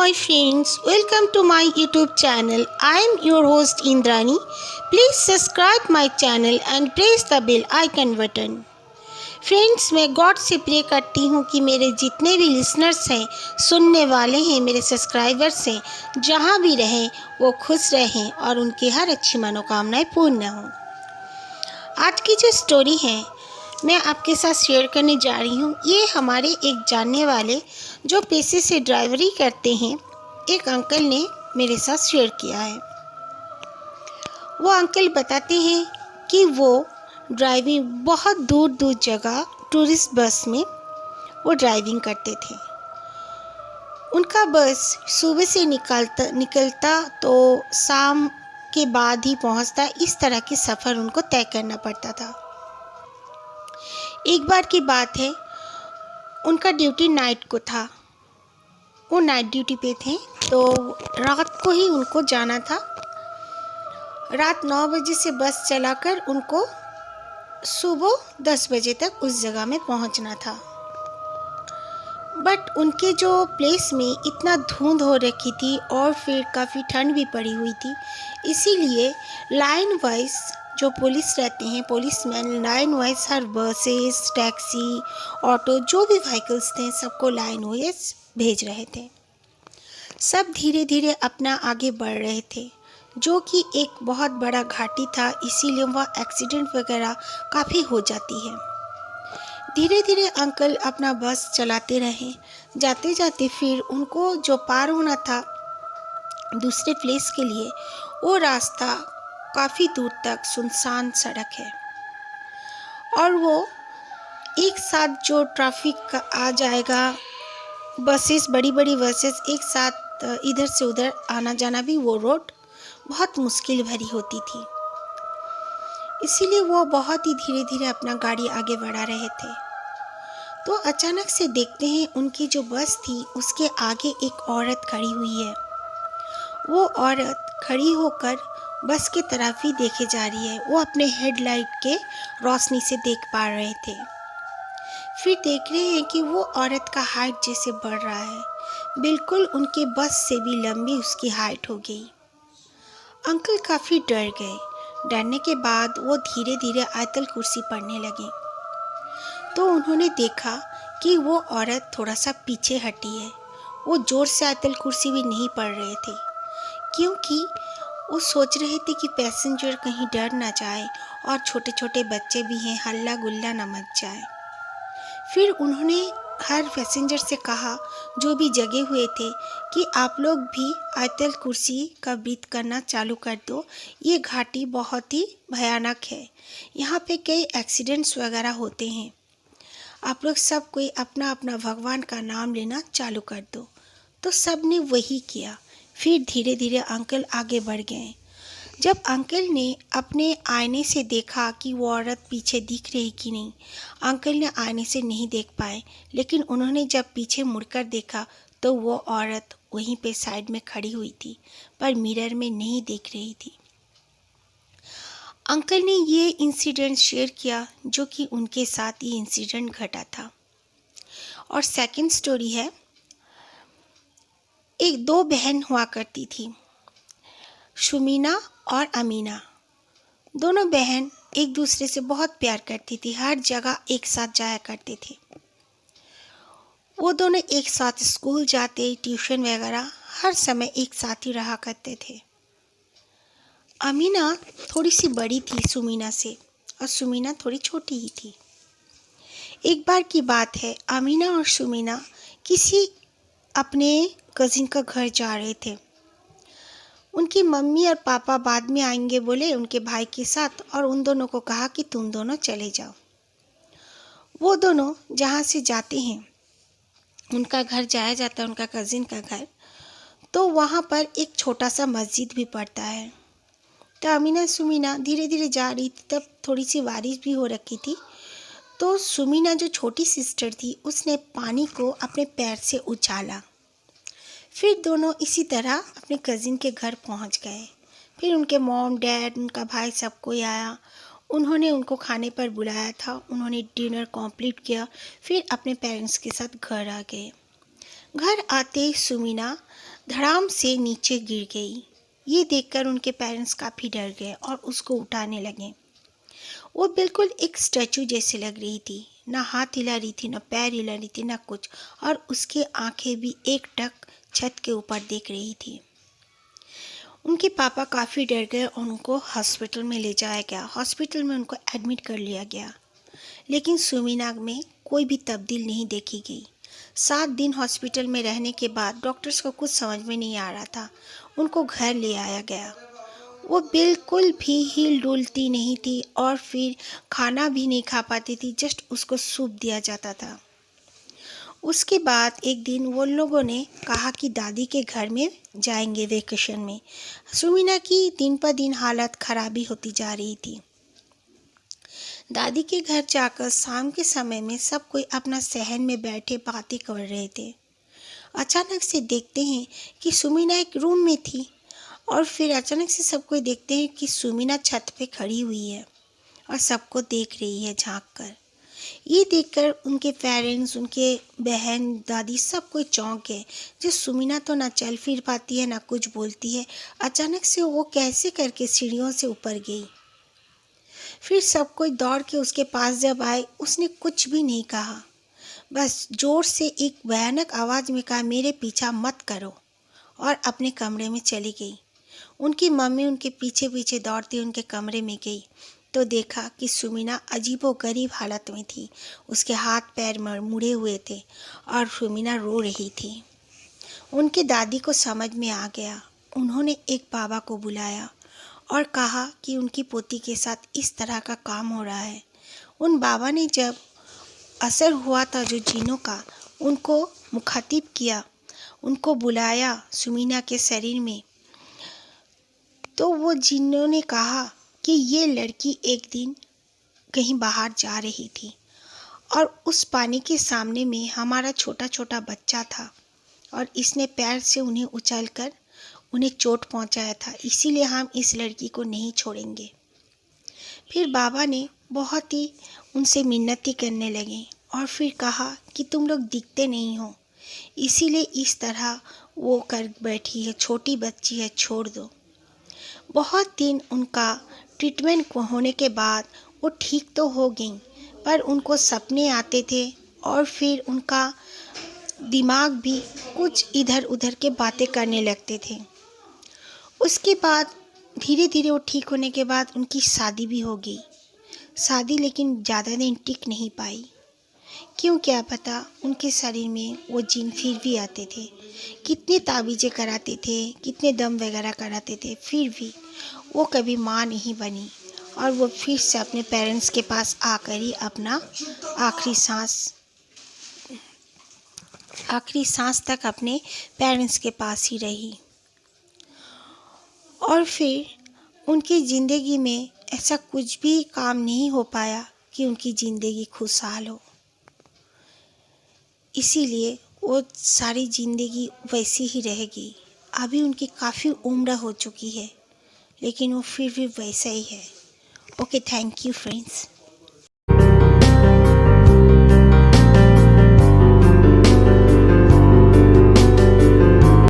my friends, welcome to my YouTube channel. I am your host Indrani. Please subscribe my channel and press the bell icon button. Friends, मैं God से pray करती हूँ कि मेरे जितने भी listeners हैं, सुनने वाले हैं, मेरे सब्सक्राइबर्स हैं, जहाँ भी रहें वो खुश रहें और उनकी हर अच्छी मनोकामनाएं पूर्ण हों। आज की जो स्टोरी है मैं आपके साथ शेयर करने जा रही हूँ। ये हमारे एक जानने वाले जो पेशे से ड्राइवरी करते हैं, एक अंकल ने मेरे साथ शेयर किया है। वो अंकल बताते हैं कि वो ड्राइविंग बहुत दूर दूर जगह टूरिस्ट बस में वो ड्राइविंग करते थे। उनका बस सुबह से निकलता तो शाम के बाद ही पहुंचता। इस तरह के सफ़र उनको तय करना पड़ता था। एक बार की बात है, उनका ड्यूटी नाइट को था। वो नाइट ड्यूटी पे थे तो रात को ही उनको जाना था। रात 9 बजे से बस चलाकर उनको सुबह 10 बजे तक उस जगह में पहुंचना था। बट उनके जो प्लेस में इतना धुंध हो रखी थी और फिर काफ़ी ठंड भी पड़ी हुई थी, इसीलिए लाइन वाइज जो पुलिस रहते हैं, पुलिसमैन लाइन वाइज हर बसेस, टैक्सी, ऑटो जो भी व्हीकल्स थे सबको लाइन वाइज भेज रहे थे। सब धीरे धीरे अपना आगे बढ़ रहे थे, जो कि एक बहुत बड़ा घाटी था, इसीलिए वह एक्सीडेंट वगैरह काफ़ी हो जाती है। धीरे धीरे अंकल अपना बस चलाते रहे। जाते जाते फिर उनको जो पार होना था दूसरे प्लेस के लिए, वो रास्ता काफ़ी दूर तक सुनसान सड़क है और वो एक साथ जो ट्रैफिक आ जाएगा, बसेस, बड़ी बड़ी बसेस एक साथ इधर से उधर आना जाना भी, वो रोड बहुत मुश्किल भरी होती थी। इसीलिए वो बहुत ही धीरे धीरे अपना गाड़ी आगे बढ़ा रहे थे। तो अचानक से देखते हैं उनकी जो बस थी उसके आगे एक औरत खड़ी हुई है। वो औरत खड़ी होकर बस की तरफ ही देखे जा रही है। वो अपने हेडलाइट के रोशनी से देख पा रहे थे। फिर देख रहे हैं कि वो औरत का हाइट जैसे बढ़ रहा है, बिल्कुल उनके बस से भी लंबी उसकी हाइट हो गई। अंकल काफ़ी डर गए। डरने के बाद वो धीरे धीरे आयतल कुर्सी पढ़ने लगे। तो उन्होंने देखा कि वो औरत थोड़ा सा पीछे हटी है। वो ज़ोर से आयतल कुर्सी भी नहीं पढ़ रहे थे, क्योंकि वो सोच रहे थे कि पैसेंजर कहीं डर ना जाए और छोटे छोटे बच्चे भी हैं, हल्ला गुल्ला न मच जाए। फिर उन्होंने हर पैसेंजर से कहा, जो भी जगे हुए थे, कि आप लोग भी आयतल कुर्सी का ब्रीथ करना चालू कर दो। ये घाटी बहुत ही भयानक है, यहाँ पे कई एक्सीडेंट्स वगैरह होते हैं। आप लोग सब कोई अपना अपना भगवान का नाम लेना चालू कर दो। तो सब ने वही किया। फिर धीरे धीरे अंकल आगे बढ़ गए। जब अंकल ने अपने आईने से देखा कि वो औरत पीछे दिख रही कि नहीं, अंकल ने आईने से नहीं देख पाए, लेकिन उन्होंने जब पीछे मुड़कर देखा तो वो औरत वहीं पे साइड में खड़ी हुई थी, पर मिरर में नहीं देख रही थी। अंकल ने ये इंसिडेंट शेयर किया जो कि उनके साथ ये इंसिडेंट घटा था। और सेकंड स्टोरी है, एक दो बहन हुआ करती थी, शुमीना और अमीना। दोनों बहन एक दूसरे से बहुत प्यार करती थी, हर जगह एक साथ जाया करते थे। वो दोनों एक साथ स्कूल जाते, ट्यूशन वगैरह हर समय एक साथ ही रहा करते थे। अमीना थोड़ी सी बड़ी थी सुमीना से और सुमीना थोड़ी छोटी ही थी। एक बार की बात है, अमीना और सुमीना किसी अपने कज़िन का घर जा रहे थे। उनकी मम्मी और पापा बाद में आएंगे बोले उनके भाई के साथ, और उन दोनों को कहा कि तुम दोनों चले जाओ। वो दोनों जहाँ से जाते हैं, उनका घर जाया जाता है, उनका कज़िन का घर, तो वहाँ पर एक छोटा सा मस्जिद भी पड़ता है। तो अमीना सुमीना धीरे धीरे जा रही थी, तब थोड़ी सी बारिश भी हो रखी थी। तो सुमीना जो छोटी सिस्टर थी उसने पानी को अपने पैर से उछाला। फिर दोनों इसी तरह अपने कज़िन के घर पहुंच गए। फिर उनके मॉम, डैड, उनका भाई सब कोई आया। उन्होंने उनको खाने पर बुलाया था। उन्होंने डिनर कंप्लीट किया, फिर अपने पेरेंट्स के साथ घर आ गए। घर आते ही सुमीना धड़ाम से नीचे गिर गई। ये देखकर उनके पेरेंट्स काफ़ी डर गए और उसको उठाने लगे। वो बिल्कुल एक स्टैचू जैसे लग रही थी, ना हाथ हिला रही थी, ना पैर हिला रही थी, ना कुछ, और उसकी आंखें भी एकटक छत के ऊपर देख रही थी। उनके पापा काफ़ी डर गए और उनको हॉस्पिटल में ले जाया गया। हॉस्पिटल में उनको एडमिट कर लिया गया, लेकिन सुमीना में कोई भी तब्दील नहीं देखी गई। 7 दिन हॉस्पिटल में रहने के बाद डॉक्टर्स को कुछ समझ में नहीं आ रहा था। उनको घर ले आया गया। वो बिल्कुल भी हिल डुलती नहीं थी और फिर खाना भी नहीं खा पाती थी, जस्ट उसको सूप दिया जाता था। उसके बाद एक दिन वो लोगों ने कहा कि दादी के घर में जाएंगे वेकेशन में। सुमीना की दिन पर दिन हालत खराबी होती जा रही थी। दादी के घर जाकर शाम के समय में सब कोई अपना सहन में बैठे बातें कर रहे थे। अचानक से देखते हैं कि सुमीना एक रूम में थी और फिर अचानक से सब कोई देखते हैं कि सुमीना छत पे खड़ी हुई है और सबको देख रही है झांक कर। ये देखकर उनके पेरेंट्स, उनके बहन, दादी सब कोई चौंक गए। जो सुमीना तो ना चल फिर पाती है, ना कुछ बोलती है, अचानक से वो कैसे करके सीढ़ियों से ऊपर गई। फिर सब कोई दौड़ के उसके पास जब आए, उसने कुछ भी नहीं कहा, बस जोर से एक भयानक आवाज़ में कहा, मेरे पीछा मत करो, और अपने कमरे में चली गई। उनकी मम्मी उनके पीछे पीछे दौड़ती उनके कमरे में गई तो देखा कि सुमीना अजीबोगरीब हालत में थी। उसके हाथ पैर मुड़े हुए थे और सुमीना रो रही थी। उनके दादी को समझ में आ गया। उन्होंने एक बाबा को बुलाया और कहा कि उनकी पोती के साथ इस तरह का काम हो रहा है। उन बाबा ने जब असर हुआ था जो जिनों का, उनको मुखातिब किया, उनको बुलाया सुमीना के शरीर में, तो वो जिन्हों ने कहा कि ये लड़की एक दिन कहीं बाहर जा रही थी और उस पानी के सामने में हमारा छोटा छोटा बच्चा था और इसने पैर से उन्हें उछलकर उन्हें चोट पहुंचाया था, इसीलिए हम इस लड़की को नहीं छोड़ेंगे। फिर बाबा ने बहुत ही उनसे मिन्नती करने लगे और फिर कहा कि तुम लोग दिखते नहीं हो, इसीलिए इस तरह वो कर बैठी है, छोटी बच्ची है, छोड़ दो। बहुत दिन उनका ट्रीटमेंट होने के बाद वो ठीक तो हो गई, पर उनको सपने आते थे और फिर उनका दिमाग भी कुछ इधर उधर के बातें करने लगते थे। उसके बाद धीरे धीरे वो ठीक होने के बाद उनकी शादी भी हो गई। शादी लेकिन ज़्यादा दिन टिक नहीं पाई। क्यों, क्या पता, उनके शरीर में वो जिन फिर भी आते थे। कितने ताबीज़ें कराते थे, कितने दम वगैरह कराते थे, फिर भी वो कभी माँ नहीं बनी और वो फिर से अपने पेरेंट्स के पास आकर ही अपना आखिरी सांस तक अपने पेरेंट्स के पास ही रही। और फिर उनकी ज़िंदगी में ऐसा कुछ भी काम नहीं हो पाया कि उनकी ज़िंदगी खुशहाल हो। इसीलिए वो सारी ज़िंदगी वैसी ही रहेगी। अभी उनकी काफ़ी उम्र हो चुकी है, लेकिन वो फिर भी वैसा ही है। Okay, thank you friends.